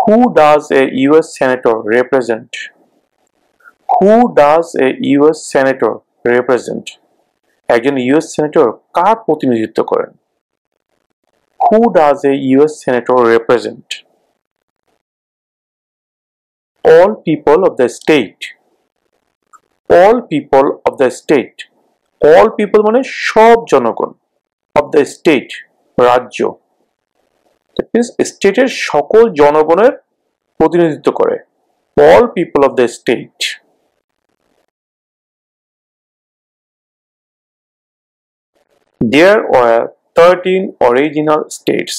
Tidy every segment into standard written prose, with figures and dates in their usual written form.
Who does a US senator represent? Who does a US senator represent? একজন US senator কার প্রতিনিধিত্ব করেন? Who does a US senator represent? All people of the state. All people of the state. All people মানে সব জনগণ, of the state রাজ্য, that means স্টেটের সকল জনগণের প্রতিনিধিত্ব করে, all people of the state. There were 13 original states.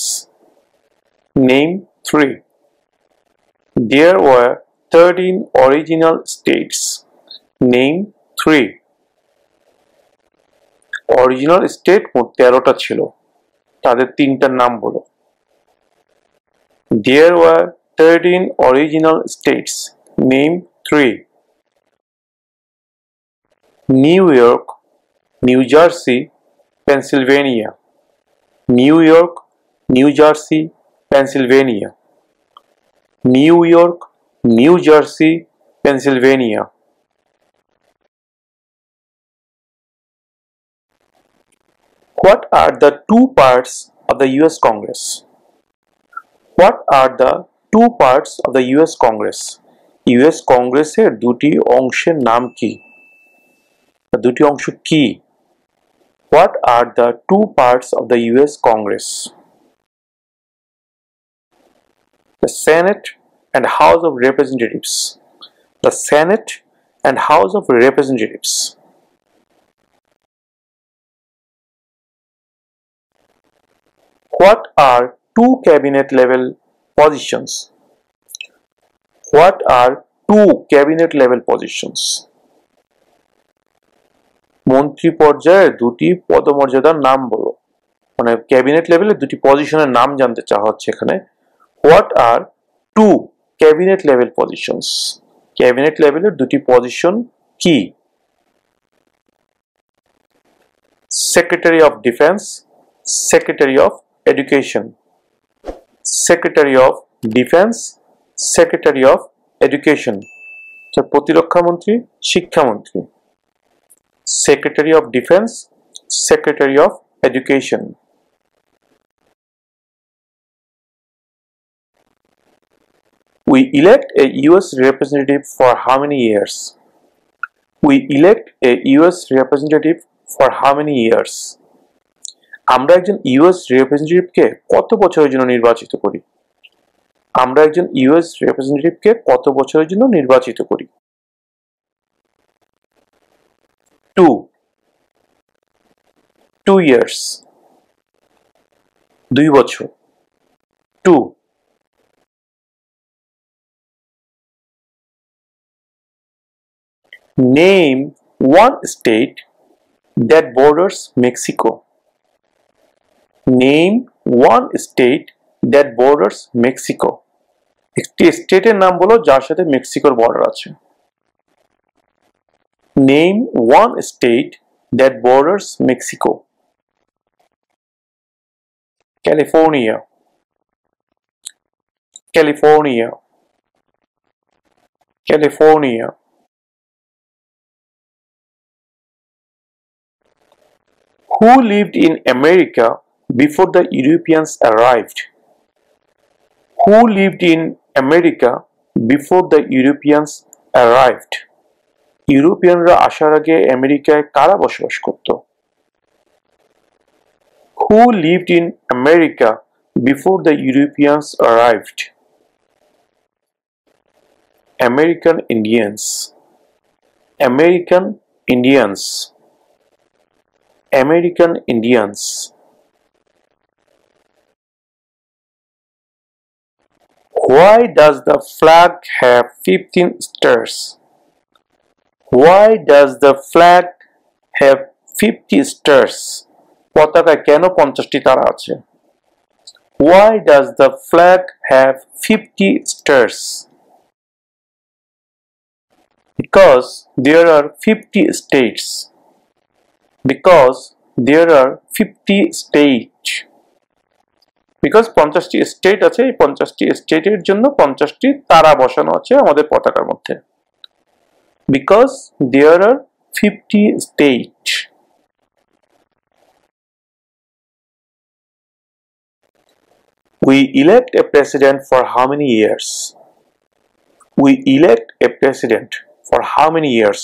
Name 3. There were 13 original states. Name 3. Original state মোট 13টা ছিল, তাদের তিনটার নাম বলো। There were 13 original states. Name 3. New York, New Jersey, Pennsylvania. New York, New Jersey, Pennsylvania. New York, New Jersey, Pennsylvania. What are the two parts of the US Congress? What are the two parts of the US Congress? US কংগ্রেসের দুটি অংশের নাম কি? দুটি অংশ কি? What are the two parts of the US Congress? The Senate and House of Representatives. The Senate and House of Representatives. What are two cabinet level positions? What are two cabinet level positions? মন্ত্রী পর্যায়ে দুটি পদমর্যাদার নাম বলো, মানে cabinet লেভেলে দুটি পজিশনের নাম জানতে চাওয়া হচ্ছে এখানে। What are two cabinet level positions? Cabinet লেভেলের দুটি পজিশন কি? Secretary of Defense, Secretary of Education. Secretary of Defense, Secretary of Education. প্রতিরক্ষা মন্ত্রী, শিক্ষামন্ত্রী। Secretary of Defense, Secretary of Education. We elect a US representative for how many years? We elect a US representative for how many years? আমরা একজন US রিপ্রেজেন্টেটিভকে কত বছরের জন্য নির্বাচিত করি? আমরা একজন ইউএস রিপ্রেজেন্টেটিভকে কত বছরের জন্য নির্বাচিত করি? 2 years. 2 বছর। 2. Name one state that borders Mexico. Name one state that borders Mexico. একটি স্টেটের নাম বলো যার সাথে মেক্সিকোর বর্ডার আছে। Name one state that borders Mexico. California. California. California. Who lived in America before the Europeans arrived? Who lived in America before the Europeans arrived? ইউরোপিয়ানরা আসার আগে আমেরিকায় কারা বসবাস করত? Who lived in America before the Europeans arrived? American Indians. American Indians. American Indians. Why does the flag have 15 stars? Why does the flag have 50 stars? পতাকায় কেন 50টি তারা আছে? Why does the flag have 50 stars? Because there are 50 states. Because there are 50 states. Because 50টি state আছে, এই 50টি স্টেটের জন্য 50টি তারা বসানো আছে আমাদের পতাকার মধ্যে। Because there are 50 state. We elect a president for how many years? We elect a president for how many years?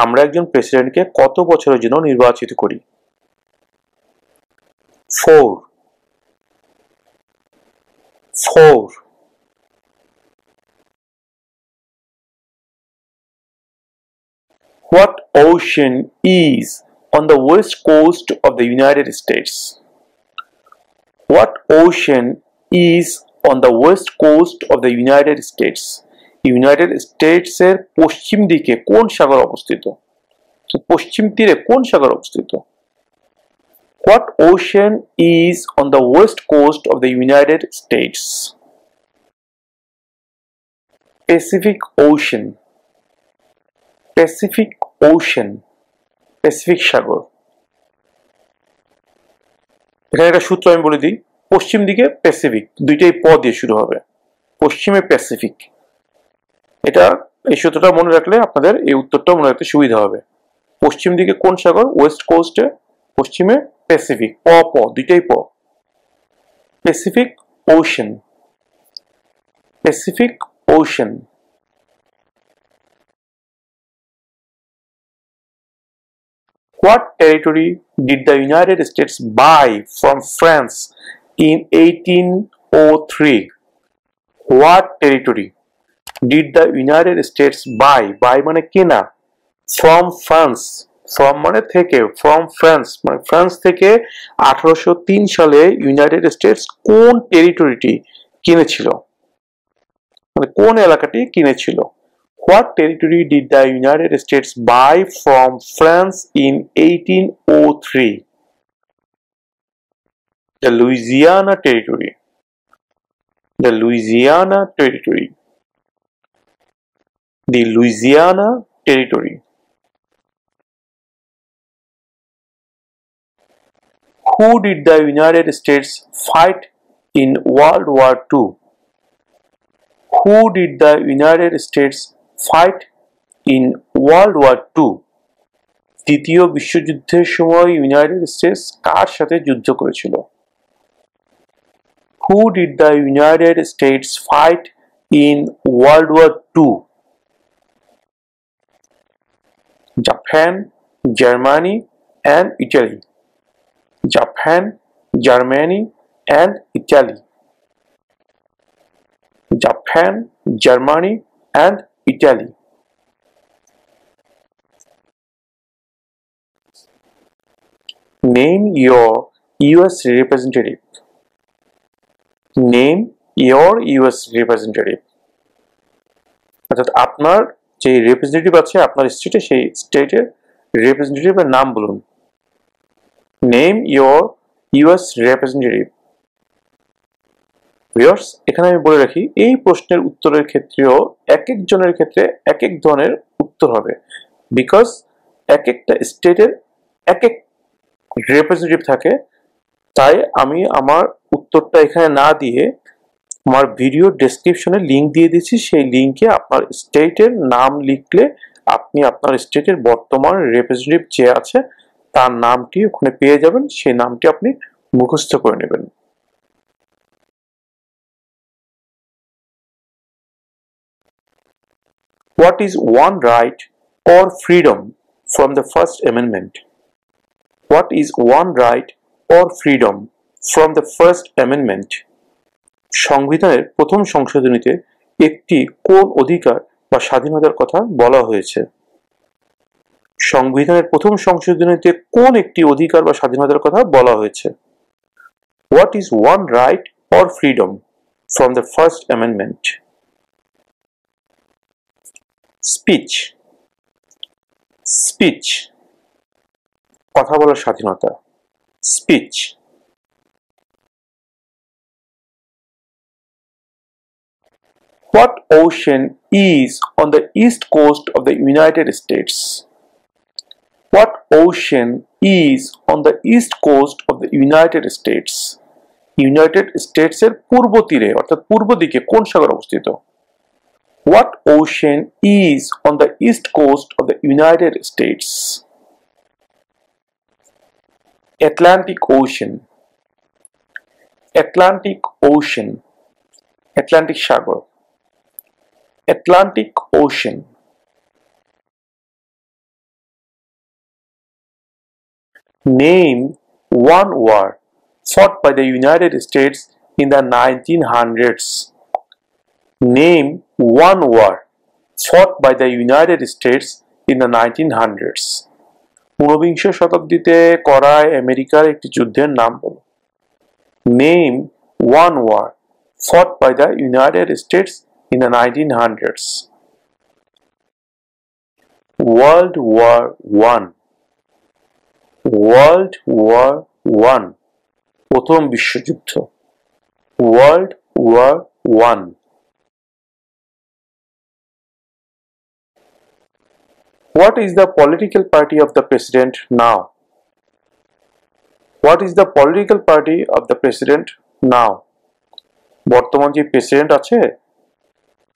আমরা একজন প্রেসিডেন্টকে কত বছরের জন্য নির্বাচিত করি? 4. What ocean is on the west coast of the United States? What ocean is on the west coast of the United States? United স্টেটসের পশ্চিম দিকে কোন সাগর অবস্থিত? পশ্চিম তীরে কোন সাগর অবস্থিত? What ocean is on the west coast of the United States? Pacific Ocean. Pacific Ocean. Pacific সাগর। এখানে একটা সূত্র আমি বলে দিই, পশ্চিম দিকে প্যাসিফিক, দুইটাই প দিয়ে শুরু হবে, পশ্চিমে প্যাসিফিক। এটা এই সূত্রটা মনে রাখলে আপনাদের এই উত্তরটা মনে রাখতে সুবিধা হবে। পশ্চিম দিকে কোন সাগর? ওয়েস্ট কোস্টে, পশ্চিমে প্যাসিফিক, প প দুইটাই প। Pacific ocean. Pacific ocean. What territory did the United States buy from France in 1803? What territory did the United States buy? Buy মানে কেনা। From France. From মানে থেকে, from France মানে ফ্রান্স থেকে 1803 সালে ইউনাইটেড স্টেটস কোন টেরিটরিটি কিনেছিল, মানে কোন এলাকাটি কিনেছিল? What territory did the United States buy from France in 1803? The Louisiana Territory. The Louisiana Territory. The Louisiana Territory. Who did the United States fight in World War II? Who did the United States fight in World War II? দ্বিতীয় বিশ্বযুদ্ধের সময় United states কার সাথে যুদ্ধ করেছিল? Who did the United States fight in World War II? Japan, Germany, and Italy. Japan, Germany, and Italy. Japan, Germany, and Italy. Name your US representative. Name your US representative. অর্থাৎ আপনার যে representative আছে আপনার স্টেটে, সেই স্টেটের রিপ্রেজেন্টেটিভের নাম বলুন। Name your US representative. Viewers, এখানে আমি বলে রাখি, এই প্রশ্নের উত্তরের ক্ষেত্রেও এক একজনের ক্ষেত্রে এক এক ধরনের উত্তর হবে, বিকজ এক একটা স্টেটের এক এক রিপ্রেজেন্টেটিভ থাকে। তাই আমি আমার উত্তরটা এখানে না দিয়ে আমার ভিডিও ডেসক্রিপশনে লিঙ্ক দিয়ে দিচ্ছি, সেই লিঙ্কে আপনার স্টেটের নাম লিখলে আপনি আপনার স্টেটের বর্তমান রিপ্রেজেন্টেটিভ যে আছে তার নামটি ওখানে পেয়ে যাবেন, সেই নামটি আপনি মুখস্থ করে নেবেন। What is one right or freedom from the First Amendment? What is one right or freedom from the First Amendment? সংবিধানের প্রথম সংশোধনীতে একটি কোন অধিকার বা স্বাধীনতার কথা বলা হয়েছে? সংবিধানের প্রথম সংশোধনীতে কোন একটি অধিকার বা স্বাধীনতার কথা বলা হয়েছে? What is one right or freedom from the First Amendment? Speech. Speech. কথা বলার স্বাধীনতা। Speech. What ocean is on the east coast of the United States? What ocean is on the east coast of the United States? United স্টেটসের পূর্ব তীরে অর্থাৎ পূর্ব দিকে কোন সাগর অবস্থিত? What ocean is on the east coast of the United States? Atlantic Ocean. Atlantic Ocean. Atlantic Sagar. Atlantic Ocean. Name one war fought by the United States in the 1900s. Name one war fought by the United States in the 1900s. ঊনবিংশ শতাব্দীতে করা আমেরিকার একটি যুদ্ধের নাম বলো। Name one war fought by the United States in the 1900s. World War I. World War I. প্রথম বিশ্বযুদ্ধ। World War I. What is the political party of the president now? What is the political party of the president now? বর্তমান যে president আছে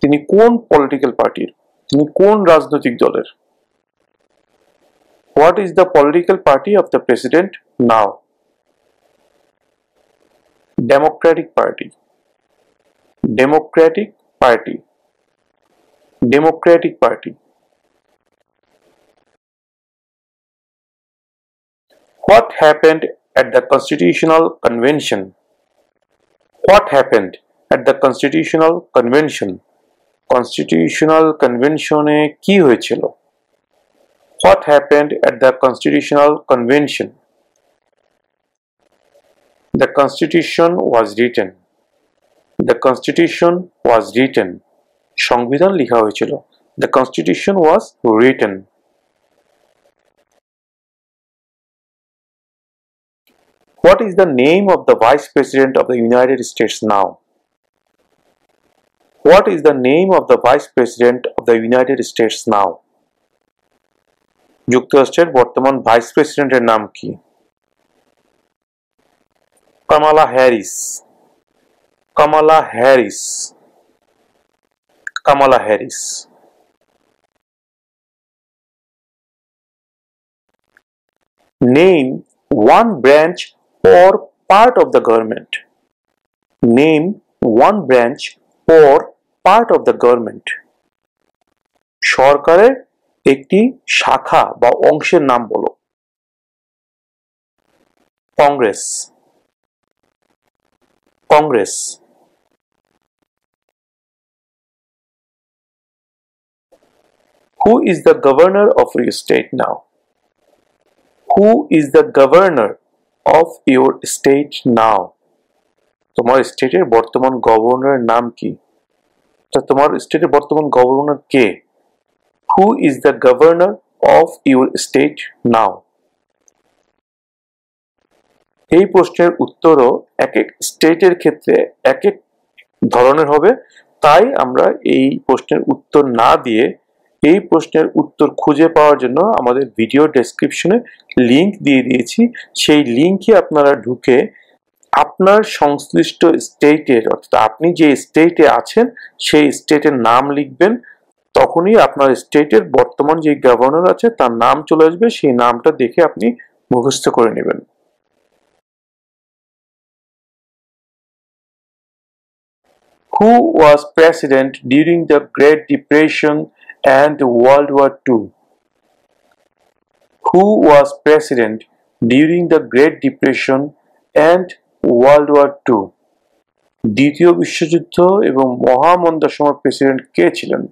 তিনি কোন political পার্টির, তিনি কোন রাজনৈতিক দলের? What is the political party of the president now? Democratic Party. Democratic Party. Democratic Party. What happened at the Constitutional Convention? What happened at the Constitutional Convention? Constitutional Convention এ কি হয়েছিল? What happened at the Constitutional Convention? The Constitution was written. The Constitution was written. সংবিধান লেখা হয়েছিল। The Constitution was written. What is the name of the Vice President of the United States now? What is the name of the Vice President of the United States now? যুক্তরাষ্ট্রের বর্তমান vice প্রেসিডেন্টের নাম কি? Kamala Harris. Kamala Harris. Kamala Harris. Name one branch or part of the government. Name one branch or part of the government. সরকারের একটি শাখা বা অংশের নাম বলো। Congress. Congress. Who is the governor of your state now? Who is the governor of your state now? তোমার স্টেটের বর্তমান গভর্নরের নাম কি? তোমার স্টেটের বর্তমান governor K? Who is the governor of your state now? এই প্রশ্নের উত্তরও এক এক স্টেটের ক্ষেত্রে এক এক ধরনের হবে, তাই আমরা এই প্রশ্নের উত্তর না দিয়ে এই প্রশ্নের উত্তর খুঁজে পাওয়ার জন্য আমাদের ভিডিও ডেসক্রিপশনে লিংক দিয়ে দিয়েছি। সেই লিংকে আপনারা ঢুকে আপনার সংশ্লিষ্ট স্টেটের অর্থাৎ আপনি যে স্টেটে আছেন সেই স্টেটের নাম লিখবেন, তখনই আপনার স্টেটের বর্তমান যে গভর্নর আছে তার নাম চলে আসবে, সেই নামটা দেখে আপনি মুখস্থ করে নেবেন। Who was president during the Great Depression and World War II? Who was president during the Great Depression and World War II? দ্বিতীয় বিশ্বযুদ্ধ এবং মহামন্দার সময় প্রেসিডেন্ট কে ছিলেন?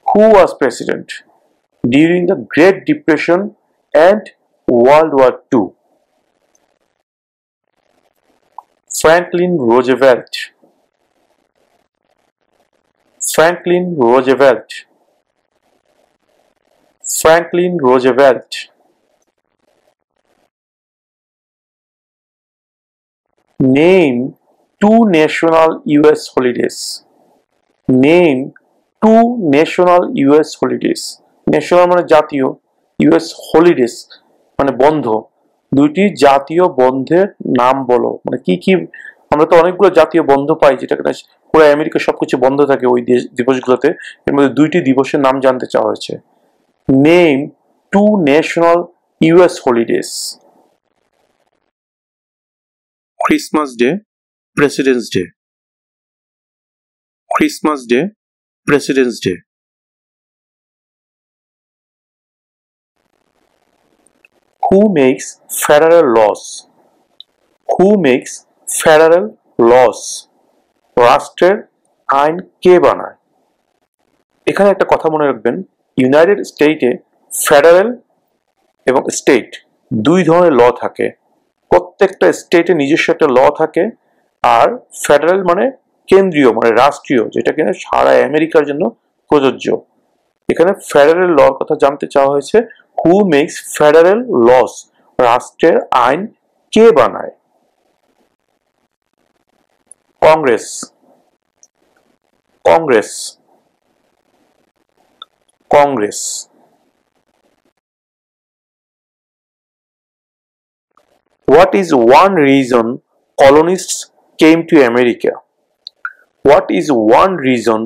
Who was president during the Great Depression and World War II? Franklin Roosevelt. Franklin Roosevelt. Franklin Roosevelt. Name two national US holidays. Name two national US holidays. National মানে জাতীয়, US holidays মানে বন্ধ। দুইটি জাতীয় বন্ধের নাম বলো। মানে কি কি, আমরা তো অনেকগুলো জাতীয় বন্ধ পাই যেটা কিনা পুরো আমেরিকা সবকিছু বন্ধ থাকে ওই দিবসগুলোতে। এর মধ্যে দুইটি দিবসের নাম জানতে চাওয়া হয়েছে। Name two national US holidays. Christmas Day, Presidents Day. Christmas Day, Presidents Day. Who makes federal laws? Who makes federal laws? রাষ্ট্রের আইন কে বানায়? এখানে একটা কথা মনে রাখবেন, ইউনাইটেড স্টেটে ফেডারেল এবং স্টেট দুই ধরনের ল থাকে। প্রত্যেকটা স্টেটে নিজস্ব একটা ল থাকে, আর ফেডারেল মানে কেন্দ্রীয় মানে রাষ্ট্রীয়, যেটা কিনা সারা আমেরিকার জন্য প্রযোজ্য। এখানে ফেডারেল লর কথা জানতে চাওয়া হয়েছে। Who makes federal laws? রাষ্ট্রের আইন কে বানায়? Congress. Congress. Congress. What is one reason colonists came to America? What is one reason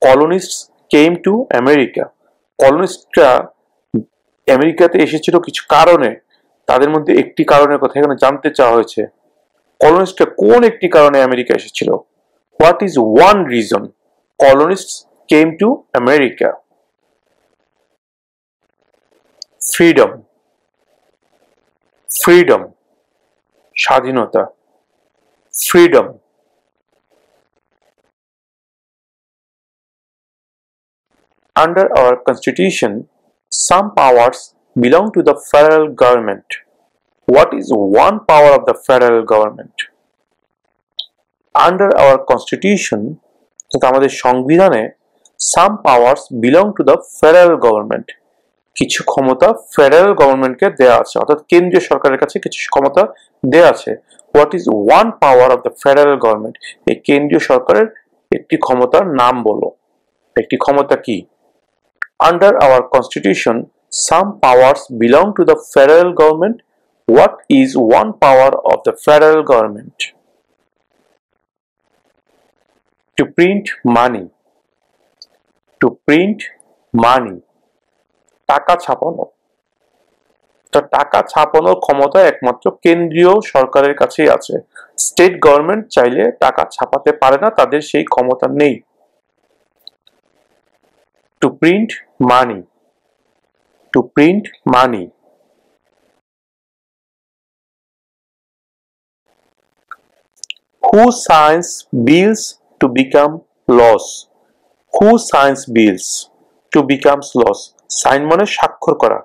colonists came to America? কলোনিস্টরা আমেরিকাতে এসেছিল কিছু কারণে, তাদের মধ্যে একটি কারণের কথা এখানে জানতে চাওয়া হয়েছে। কলোনিস্টরা কোন একটি কারণে আমেরিকা এসেছিল? What is one reason colonists came to America? Freedom. Freedom. স্বাধীনতা। Freedom. Under our constitution, some powers belong to the federal government. What is one power of the federal government? Under our constitution, আমাদের সংবিধানে, some powers belong to the federal government. কিছু ক্ষমতা federal গভর্নমেন্টকে দেয়া আছে, অর্থাৎ কেন্দ্রীয় সরকারের কাছে কিছু ক্ষমতা দেয়া আছে। What is one power of the federal government? এই কেন্দ্রীয় সরকারের একটি ক্ষমতার নাম বলো। একটি ক্ষমতা কি? Under our constitution some powers belong to the federal government. What is one power of the federal government? To print money. To print money, টাকা ছাপানো। টাকা ছাপানোর ক্ষমতা একমাত্র কেন্দ্রীয় সরকারের কাছেই আছে। স্টেট গভর্নমেন্ট চাইলে টাকা ছাপাতে পারে না, তাদের সেই ক্ষমতা নেই। To print money. To print money. Who signs bills to become laws? Who signs bills to become laws? Sign মানে স্বাক্ষর করা।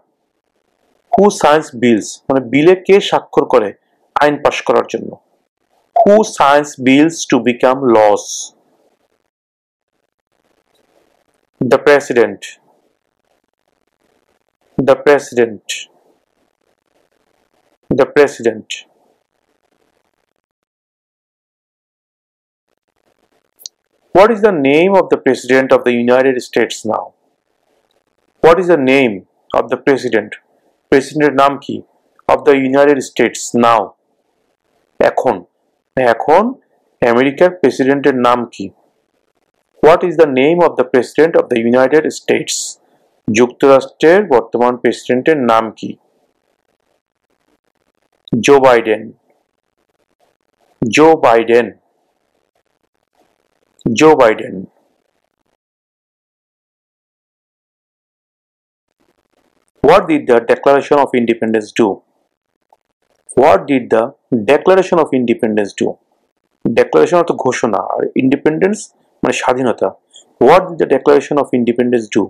হু সাইন্স বিলস মানে বিলে কে স্বাক্ষর করে আইন পাশ করার জন্য? Who signs bills to become laws? The president. The president. The president. What is the name of the President of the United States now? What is the name of the President? President নাম কি? Of the United States now. এখন। এখন আমেরিকার প্রেসিডেন্টের নাম কি? What is the name of the President of the United States? যুক্তরাষ্ট্রের বর্তমান প্রেসিডেন্টের নাম কি? Joe Biden. Joe Biden. Joe Biden. What did the Declaration of Independence do? What did the Declaration of Independence do? Declaration অর্থ ঘোষণা, আর independence মানে স্বাধীনতা। What did the Declaration of Independence do?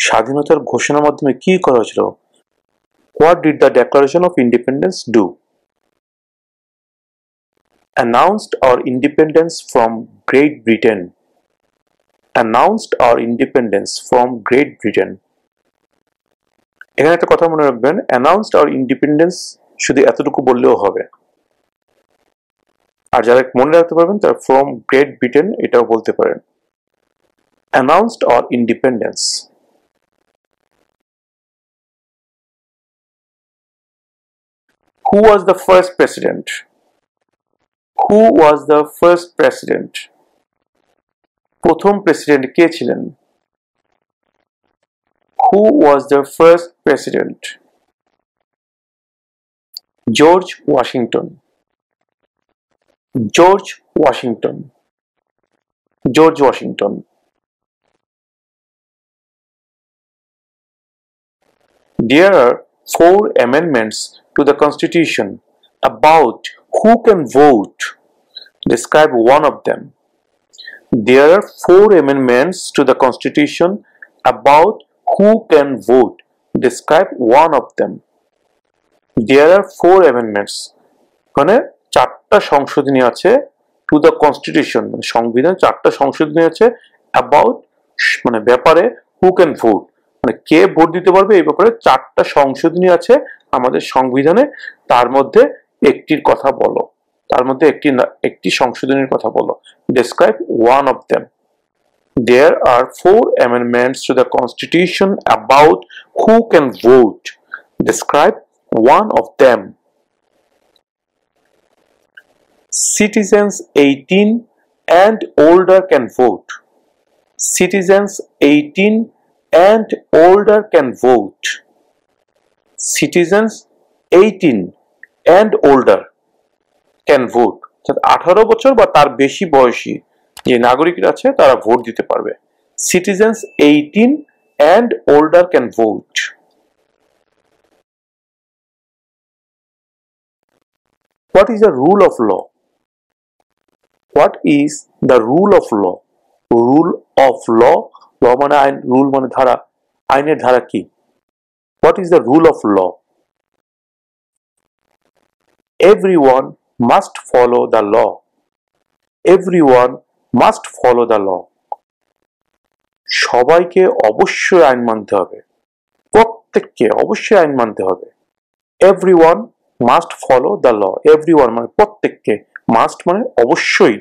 স্বাধীনতার ঘোষণার মাধ্যমে কি করা হয়েছিল? What did the Declaration of Independence do? Announced our independence from Great Britain. Announced our independence from Great Britain. এখানে একটা কথা মনে রাখবেন, announced our independence শুধু এতটুকু বললেও হবে, আর যারা মনে রাখতে পারবেন তারা from Great Britain এটাও বলতে পারেন। Announced our independence. Who was the first president? Who was the first president? প্রথম প্রেসিডেন্ট কে ছিলেন? Who was the first president? George Washington. George Washington. George Washington. There are 4 amendments to the Constitution about who can vote. Describe one of them. There are 4 amendments to the Constitution about who can vote. Describe one of them. There are 4 amendments. মানে 4টা সংশোধনী আছে to the Constitution, মানে সংবিধান 4টা সংশোধনী আছে about মানে ব্যাপারে who can vote, মানে কে ভোট দিতে পারবে এই ব্যাপারে 4টা সংশোধনী আছে আমাদের সংবিধানে। তার মধ্যে একটির কথা বলো, তার মধ্যে একটি সংশোধনীর কথা বলো। Describe one of them. There are 4 amendments to the Constitution about who can vote. Describe one of them. Citizens 18 and older can vote. Citizens 18 and older can vote. Citizens 18 and older can vote. 18 বছর বা তার বেশি বয়সী যে নাগরিকরা আছে তারা vote দিতে পারবে। Citizens 18 and older can vote. What is the rule of law? What is the rule of law? Rule of law, law মানে আইন, rule মানে ধারা, আইনের ধারা কি? What is the rule of law? Everyone must follow the law. Everyone must follow the law. সবাইকে অবশ্যই আইন মানতে হবে, প্রত্যেককে অবশ্যই আইন মানতে হবে। Everyone must follow the law. Everyone মানে প্রত্যেককে, must মানে অবশ্যই,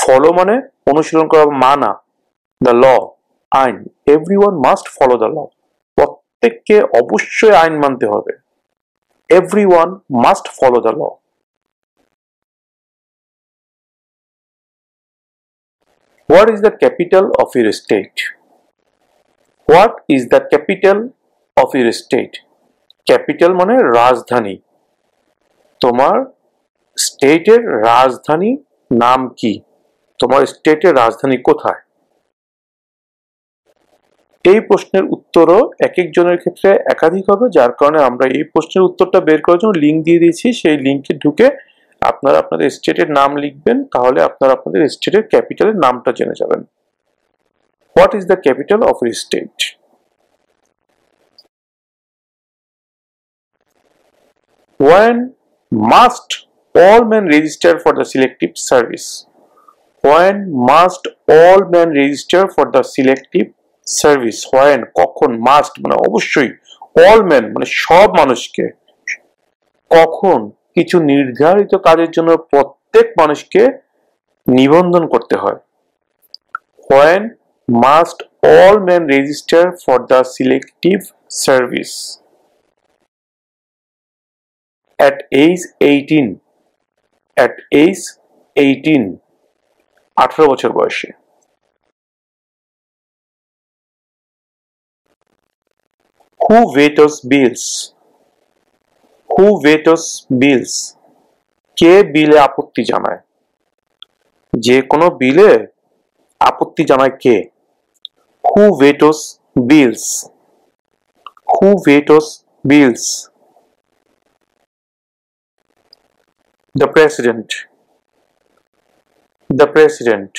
follow মানে অনুসরণ করা, মানা, the law আইন। Everyone must follow the law. প্রত্যেককে অবশ্যই আইন মানতে হবে। Everyone must follow the law. What is the capital of your state? What is the capital of your state? Capital মানে রাজধানী। তোমার স্টেটের রাজধানী নাম কি? তোমার স্টেটের রাজধানী কোথায়? এই প্রশ্নের উত্তরও এক একজনের ক্ষেত্রে একাধিক হবে, যার কারণে আমরা এই প্রশ্নের উত্তরটা বের করার জন্য লিঙ্ক দিয়ে দিয়েছি। সেই লিঙ্কে ঢুকে আপনারা আপনাদের স্টেটের নাম লিখবেন, তাহলে আপনারা আপনাদের স্টেটের ক্যাপিটালের নামটা জেনে যাবেন। What is the capital of your state? When must all men register for the selective service? When must all men register for the selective service? When, কখন, must মানে অবশ্যই, all men মানে সব মানুষকে, কখন কিছু নির্ধারিত কাজের জন্য প্রত্যেক মানুষকে নিবন্ধন করতে হয়। When must all men register for the selective service? At age 18. At age 18. 18 বছর বয়সে। Who vetoes bills? Who vetoes bills? কে বিলে আপত্তি জানায়? যে কোনো বিলে আপত্তি জানায় কে? Who vetoes bills? Who vetoes bills? The president. The president.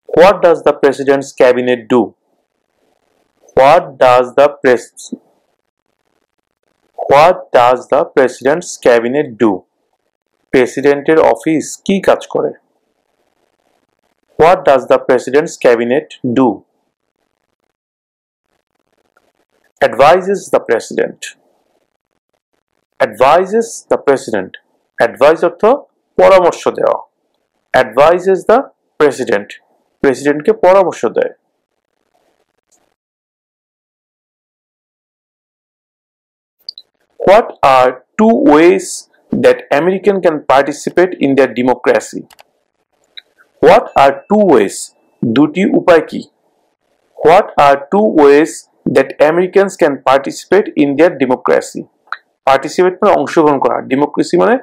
What does the president's cabinet do? What does the president's cabinet do? প্রেসিডেন্টের অফিস কি কাজ করে? What does the president's cabinet do? Advises the president. Advises the president. Advise অর্থ পরামর্শ দেওয়া। Advises the president. প্রেসিডেন্টকে পরামর্শ দেয়। What are two ways that American can participate in their democracy? What are two ways? দুটি উপায় কি? What are two ways that Americans can participate in their democracy? Participate মানে অংশগ্রহণ করা, democracy মানে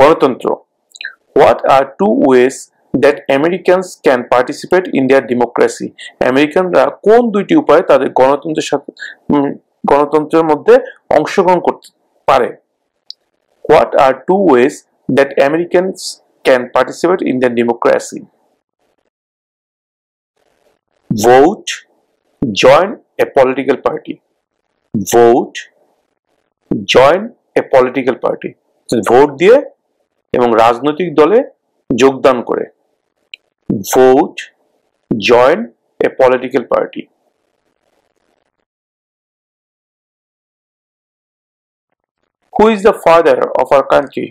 গণতন্ত্র। What are two ways that Americans can participate in their democracy? আমেরিকানরা কোন দুইটি উপায়ে তাদের গণতন্ত্রের মধ্যে অংশগ্রহণ করতে পারে? What are two ways that Americans can participate in their democracy? Vote, join a political party. Vote, join a political party. Vote দিয়ে এবং রাজনৈতিক দলে যোগদান করে। Vote, join a political party. Who is the father of our country?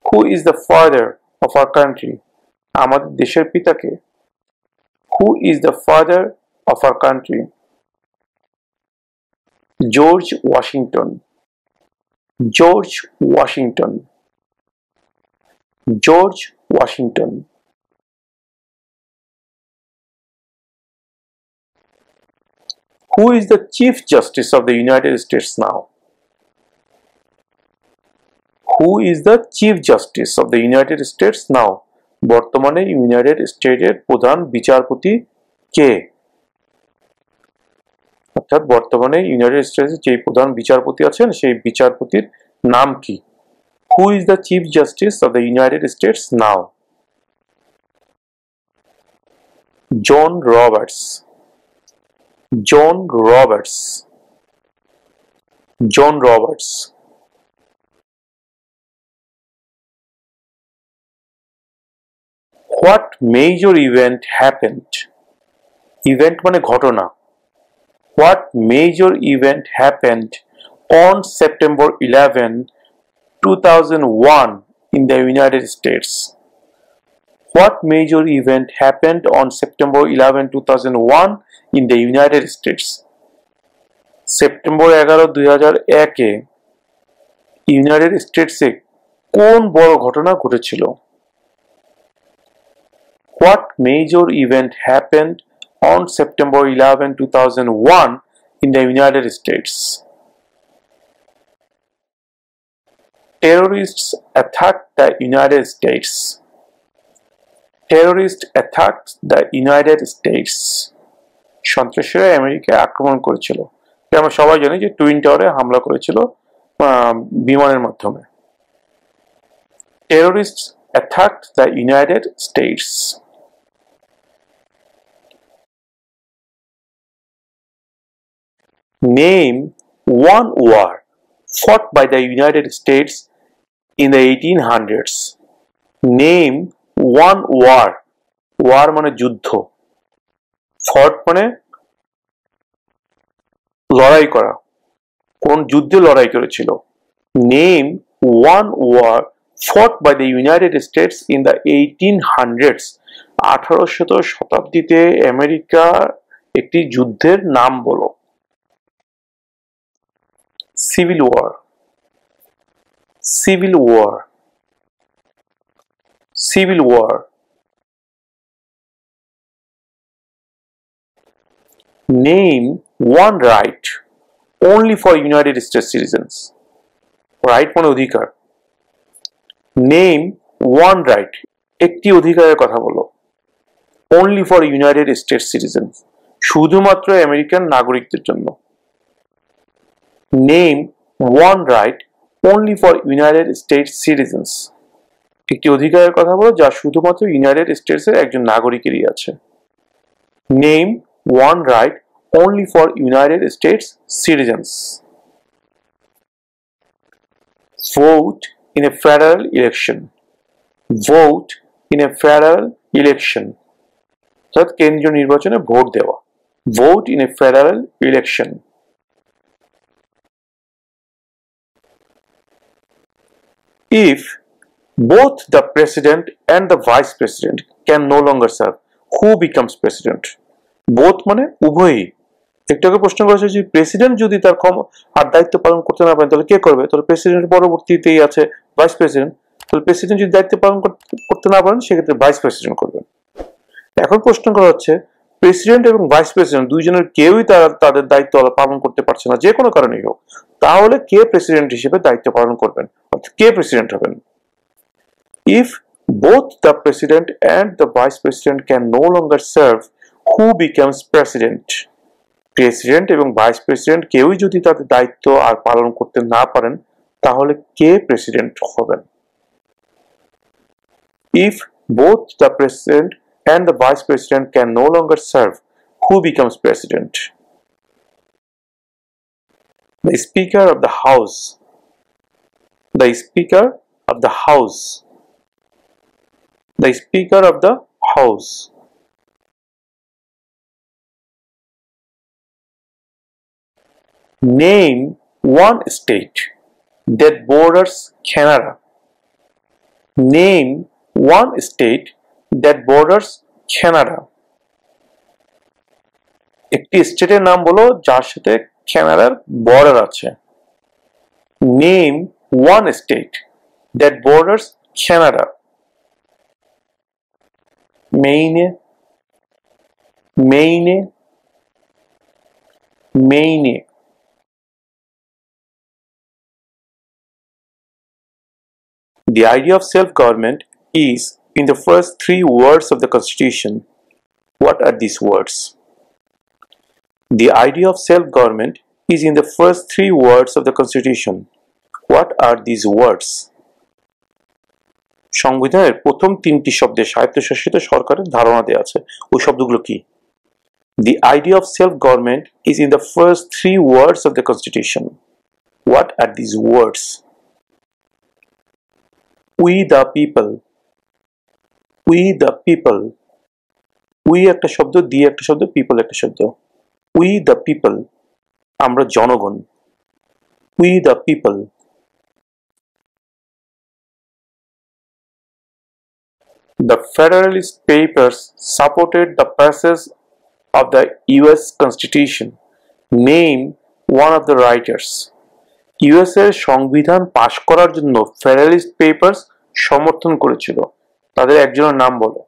Who is the father of our country? আমাদের দেশের পিতাকে। Who is the father of our country? George Washington. George Washington. George Washington. Who is the Chief Justice of the United States now? Who is the Chief Justice of the United States now? বর্তমানে United স্টেটের প্রধান বিচারপতি কে? অর্থাৎ বর্তমানে United স্টেটসের যে প্রধান বিচারপতি আছেন সেই বিচারপতির নাম কি? Who is the Chief Justice of the United States now? John Roberts. John Roberts. John Roberts. What major event happened? Event মানে ঘটনা। What major event happened on September 11, 2001 in the United States? What major event happened on September 11, 2001 in the United States? September 11, 2001 United স্টেটসে কোন বড় ঘটনা ঘটেছিল? What major event happened on September 11, 2001 in the United States? Terrorists attacked the United States. Terrorists attacked the United States. সন্ত্রাসীরা আমেরিকায় আক্রমণ করেছিল। আমরা সবাই জানি যে টুইন টাওয়ারে হামলা করেছিল বিমানের মাধ্যমে। Terrorists attacked the United States. Name one war fought by the United States in the 1800s. Name one war. War মানে যুদ্ধ। Fought মানে লড়াই করা। কোন যুদ্ধে লড়াই করেছিল? Name one war fought by the United States in the 1800s. 1800 শতাব্দীতে আমেরিকার একটি যুদ্ধের নাম বলো। Civil War. Civil War. Civil War. Name one right only for United States citizens. Right মানে অধিকার। Name one right. একটি অধিকারের কথা বলো। Only for United States citizens. শুধুমাত্র আমেরিকান নাগরিকদের জন্য। Name one right only for United States citizens. একটি অধিকারের কথা বলো যা শুধুমাত্র ইউনাইটেড স্টেটসের একজন নাগরিকেরই আছে। Name one right only for United States citizens. Vote in a federal election. Vote in a federal election. অর্থাৎ কেন্দ্রীয় নির্বাচনে ভোট দেওয়া। Vote in a federal election. If both the president and the vice president can no longer serve, who becomes president? Both মানে উভয়ই, একটু আগে প্রশ্ন করেছে যে প্রেসিডেন্ট যদি তার আর দায়িত্ব পালন করতে না পারেন তাহলে কে করবে? তাহলে প্রেসিডেন্টের পরবর্তীতেই আছে ভাইস প্রেসিডেন্ট। তাহলে প্রেসিডেন্ট যদি দায়িত্ব পালন করতে না পারেন সেক্ষেত্রে ভাইস প্রেসিডেন্ট করবেন। এখন প্রশ্ন করা হচ্ছে প্রেসিডেন্ট এবং ভাইস প্রেসিডেন্ট দুইজনের কেউই তাদের দায়িত্ব পালন করতে পারছে না, যে কোনো কারণেই হোক, তাহলে কে প্রেসিডেন্ট হিসেবে দায়িত্ব পালন করবেন, অর্থাৎ কে প্রেসিডেন্ট হবেন? If both the president and the vice president can no longer serve, who becomes president? President এবং ভাইস প্রেসিডেন্ট কেউই যদি তাদের দায়িত্ব আর পালন করতে না পারেন তাহলে কে প্রেসিডেন্ট হবেন? If both the president and the vice president can no longer serve, who becomes president? The Speaker of the House. The Speaker of the House. The Speaker of the House. Name one state that borders Canada. Name one state that borders Canada. একটি স্টেটের নাম বলো যার সাথে কানাডার border আছে। Name one state that borders Canada. Maine, Maine, Maine. The idea of self-government is in the first three words of the Constitution. What are these words? The idea of self-government is in the first three words of the Constitution. What are these words? সংবিধানের প্রথম তিনটি শব্দে স্বায়ত্তশাসিত সরকারের ধারণা দেওয়া আছে, ওই শব্দগুলো কি? The idea of self-government is in the first three words of the Constitution. What are these words? We the people. We the people. We একটা শব্দ, the একটা শব্দ, people একটা শব্দ। We the people. আমরা জনগণ। We the people. The Federalist Papers supported the passage of the US Constitution. Name one of the writers. US এর সংবিধান পাশ করার জন্য ফেডারেলিস্ট পেপারস সমর্থন করেছিল, তাদের একজনের নাম বলো।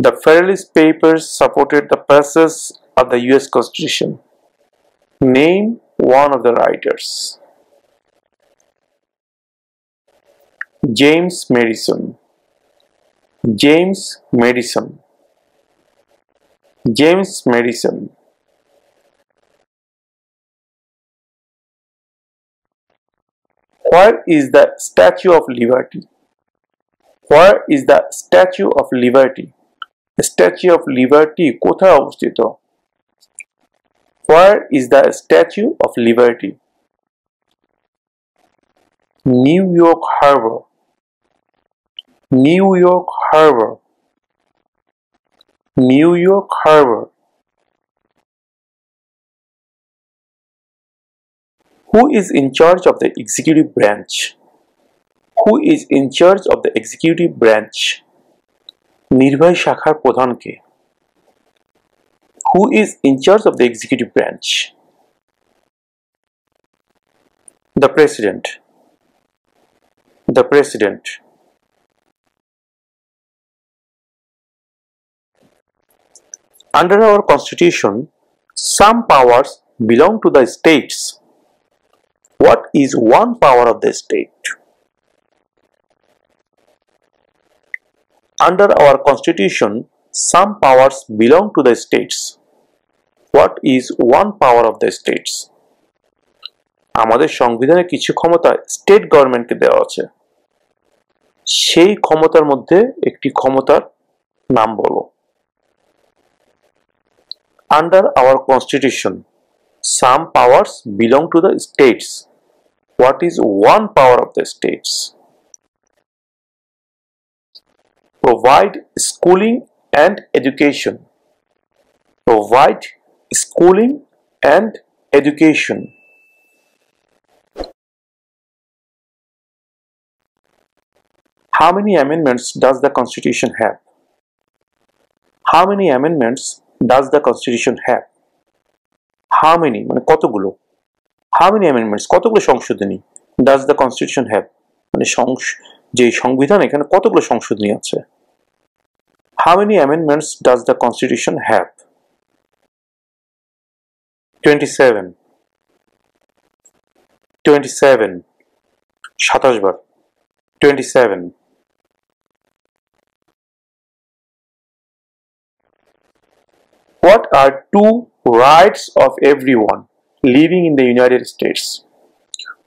The Federalist Papers supported the passage of the US Constitution. Name one of the writers. James Madison. James Madison. James Madison. Where is the Statue of Liberty? Where is the Statue of Liberty? The Statue of Liberty কোথায় অবস্থিত? Where is the Statue of Liberty? New York Harbor. New York Harbor. New York Harbor. Who is in charge of the executive branch? Who is in charge of the executive branch? নির্বাহী শাখার প্রধান কে? Who is in charge of the executive branch? The President. The President. Under our Constitution, some powers belong to the states. What is one power of the state? Under our Constitution, some powers belong to the states. What is one power of the states? আমাদের সংবিধানে কিছু ক্ষমতা state গভর্নমেন্টকে দেওয়া আছে, সেই ক্ষমতার মধ্যে একটি ক্ষমতার নাম বলো। Under our Constitution, some powers belong to the states. What is one power of the states? Provide schooling and education. Provide schooling and education. How many amendments does the Constitution have? How many amendments does the Constitution have? How many মানে কতগুলো, how many amendments কতগুলো সংশোধনী, does the constitution have মানে যে সংবিধান এখানে কতগুলো সংশোধনী আছে। How many amendments does the constitution have? 27 27 27 bar 27 What are two rights of everyone living in the United States?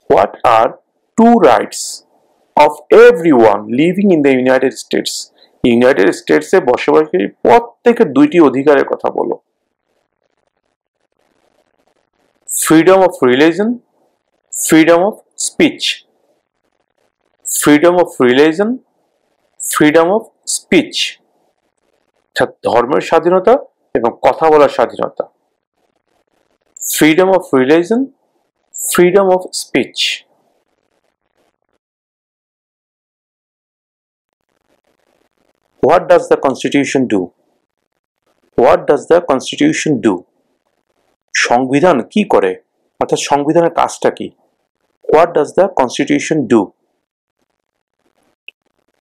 What are two rights of everyone living in the United States? United স্টেটসে বসবাসকারী প্রত্যেকের দুইটি অধিকারের কথা বলো। Freedom of religion, freedom of speech. Freedom of religion, freedom of speech. ধর্মের স্বাধীনতা এবং কথা বলার স্বাধীনতা। Freedom of religion, freedom of speech. What does the Constitution do? What does the Constitution do? সংবিধান কি করে, অর্থাৎ সংবিধানের কাজটা কি? What does the Constitution do?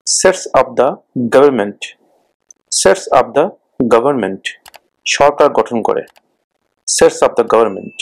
Sets up the government. Sets up the government. সরকার গঠন করে। Sets up the government.